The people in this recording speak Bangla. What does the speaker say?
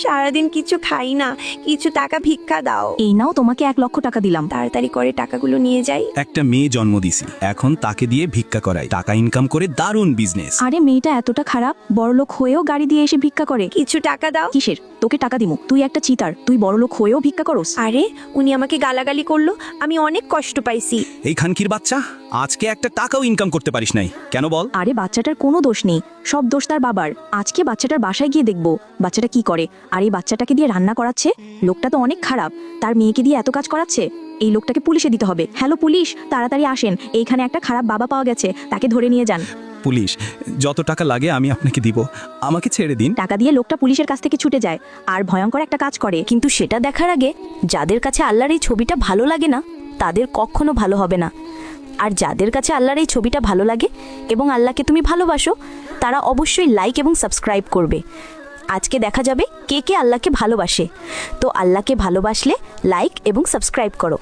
সারাদিন কিছু খাই না, কিছু টাকা ভিক্ষা দাও। এই নাও, তোমাকে 1,00,000 টাকা দিলাম। তাড়াতাড়ি করে টাকাগুলো নিয়ে যাই। একটা মেয়ে জন্ম দিছি, এখন তাকে দিয়ে ভিক্ষা করাই, টাকা ইনকাম করে দারুণ বিজনেস। আরে মেয়েটা এতটা খারাপ, বড়লোক হয়েও গাড়ি দিয়ে এসে ভিক্ষা করে? কিছু টাকা দাও। কিসের? তোকে টাকা দিমু? তুই একটা চিটার, তুই বড়লোক হয়েও ভিক্ষা করস? আরে উনি আমাকে গালাগালি করলো, আমি অনেক কষ্ট পাইছি। এই খানকির বাচ্চা, আজকে একটা টাকাও ইনকাম করতে পারিস নাই কেন বল? আরে বাচ্চাটার কোনো দোষ নেই, সব দোষ তার বাবার। আজকে বাচ্চাটার বাসায় গিয়ে দেখবো বাচ্চাটা কি করে। আর এই বাচ্চাটাকে দিয়ে রান্না করাচ্ছে, লোকটা তো অনেক খারাপ, তার মেয়েকে দিয়ে এত কাজ করাচ্ছে। এই লোকটাকে পুলিশে দিতে হবে। হ্যালো পুলিশ, তাড়াতাড়ি আসেন, এইখানে একটা খারাপ বাবা পাওয়া গেছে, তাকে ধরে নিয়ে যান। পুলিশ, যত টাকা লাগে আমি আপনাকে দিব, আমাকে ছেড়ে দিন। টাকা দিয়ে লোকটা পুলিশের কাছ থেকে ছুটে যায় আর ভয়ঙ্কর একটা কাজ করে। কিন্তু সেটা দেখার আগে যাদের কাছে আল্লাহর এই ছবিটা ভালো লাগে না, তাদের কখনো ভালো হবে না। আর যাদের কাছে আল্লাহর এই ছবিটা ভালো লাগে এবং আল্লাহকে তুমি ভালোবাসো, তারা অবশ্যই লাইক এবং সাবস্ক্রাইব করবে। আজকে দেখা যাবে কে কে আল্লাহকে ভালোবাসে। তো আল্লাহকে ভালোবাসলে লাইক এবং সাবস্ক্রাইব করো।